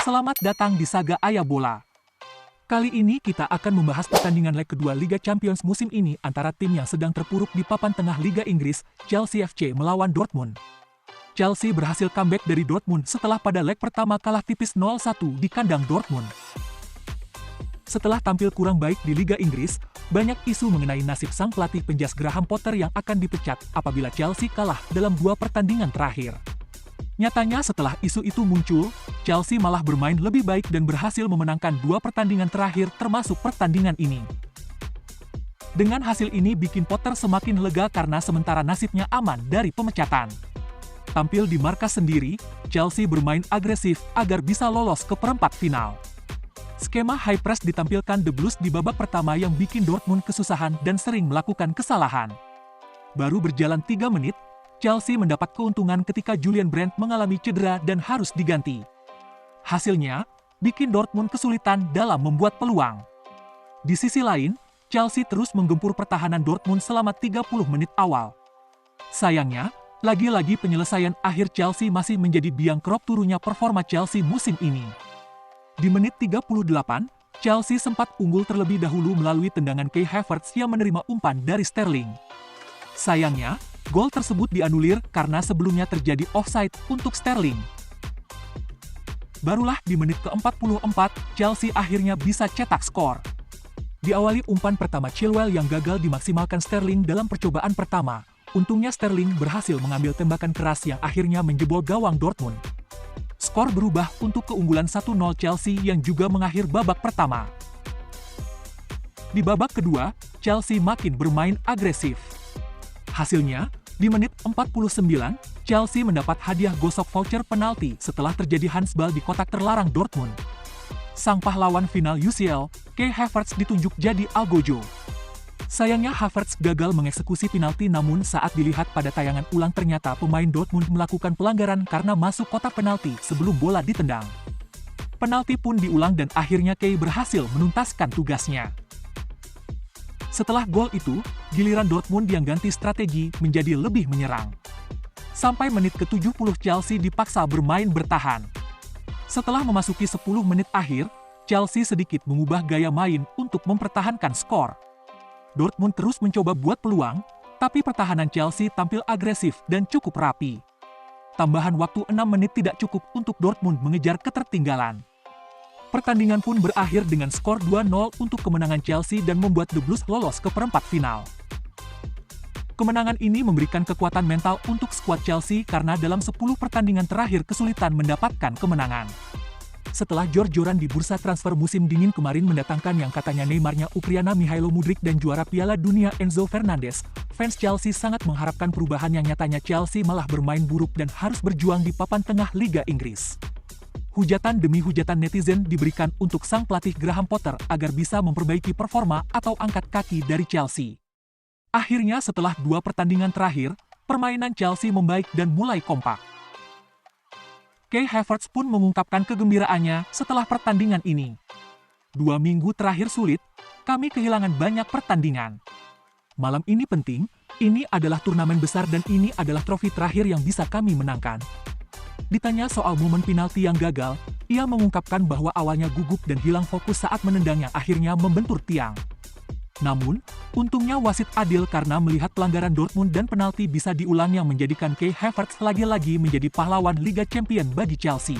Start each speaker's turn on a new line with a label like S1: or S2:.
S1: Selamat datang di Saga Ayah Bola. Kali ini kita akan membahas pertandingan leg kedua Liga Champions musim ini antara tim yang sedang terpuruk di papan tengah Liga Inggris, Chelsea FC melawan Dortmund. Chelsea berhasil comeback dari Dortmund setelah pada leg pertama kalah tipis 0-1 di kandang Dortmund. Setelah tampil kurang baik di Liga Inggris, banyak isu mengenai nasib sang pelatih penjas Graham Potter yang akan dipecat apabila Chelsea kalah dalam 2 pertandingan terakhir. Nyatanya setelah isu itu muncul, Chelsea malah bermain lebih baik dan berhasil memenangkan 2 pertandingan terakhir termasuk pertandingan ini. Dengan hasil ini bikin Potter semakin lega karena sementara nasibnya aman dari pemecatan. Tampil di markas sendiri, Chelsea bermain agresif agar bisa lolos ke perempat final. Skema high press ditampilkan The Blues di babak pertama yang bikin Dortmund kesusahan dan sering melakukan kesalahan. Baru berjalan 3 menit, Chelsea mendapat keuntungan ketika Julian Brandt mengalami cedera dan harus diganti. Hasilnya, bikin Dortmund kesulitan dalam membuat peluang. Di sisi lain, Chelsea terus menggempur pertahanan Dortmund selama 30 menit awal. Sayangnya, lagi-lagi penyelesaian akhir Chelsea masih menjadi biang kerok turunnya performa Chelsea musim ini. Di menit 38, Chelsea sempat unggul terlebih dahulu melalui tendangan Kai Havertz yang menerima umpan dari Sterling. Sayangnya, gol tersebut dianulir karena sebelumnya terjadi offside untuk Sterling. Barulah di menit ke-44, Chelsea akhirnya bisa cetak skor. Diawali umpan pertama Chilwell yang gagal dimaksimalkan Sterling dalam percobaan pertama. Untungnya Sterling berhasil mengambil tembakan keras yang akhirnya menjebol gawang Dortmund. Skor berubah untuk keunggulan 1-0 Chelsea yang juga mengakhir babak pertama. Di babak kedua, Chelsea makin bermain agresif. Hasilnya, di menit 49, Chelsea mendapat hadiah gosok voucher penalti setelah terjadi handsball di kotak terlarang Dortmund. Sang pahlawan final UCL, Kai Havertz ditunjuk jadi algojo. Sayangnya Havertz gagal mengeksekusi penalti namun saat dilihat pada tayangan ulang ternyata pemain Dortmund melakukan pelanggaran karena masuk kotak penalti sebelum bola ditendang. Penalti pun diulang dan akhirnya Kai berhasil menuntaskan tugasnya. Setelah gol itu, giliran Dortmund yang ganti strategi menjadi lebih menyerang. Sampai menit ke-70 Chelsea dipaksa bermain bertahan. Setelah memasuki 10 menit akhir, Chelsea sedikit mengubah gaya main untuk mempertahankan skor. Dortmund terus mencoba buat peluang, tapi pertahanan Chelsea tampil agresif dan cukup rapi. Tambahan waktu 6 menit tidak cukup untuk Dortmund mengejar ketertinggalan. Pertandingan pun berakhir dengan skor 2-0 untuk kemenangan Chelsea dan membuat The Blues lolos ke perempat final. Kemenangan ini memberikan kekuatan mental untuk skuad Chelsea karena dalam 10 pertandingan terakhir kesulitan mendapatkan kemenangan. Setelah jor-joran di bursa transfer musim dingin kemarin mendatangkan yang katanya Neymarnya Ukraina Mikhailo Mudryk dan juara Piala Dunia Enzo Fernandez, fans Chelsea sangat mengharapkan perubahan yang nyatanya Chelsea malah bermain buruk dan harus berjuang di papan tengah Liga Inggris. Hujatan demi hujatan netizen diberikan untuk sang pelatih Graham Potter agar bisa memperbaiki performa atau angkat kaki dari Chelsea. Akhirnya setelah 2 pertandingan terakhir, permainan Chelsea membaik dan mulai kompak. Kai Havertz pun mengungkapkan kegembiraannya setelah pertandingan ini. 2 minggu terakhir sulit, kami kehilangan banyak pertandingan. Malam ini penting, ini adalah turnamen besar dan ini adalah trofi terakhir yang bisa kami menangkan. Ditanya soal momen penalti yang gagal, ia mengungkapkan bahwa awalnya gugup dan hilang fokus saat menendang yang akhirnya membentur tiang. Namun, untungnya wasit adil karena melihat pelanggaran Dortmund dan penalti bisa diulang yang menjadikan Kai Havertz lagi-lagi menjadi pahlawan Liga Champions bagi Chelsea.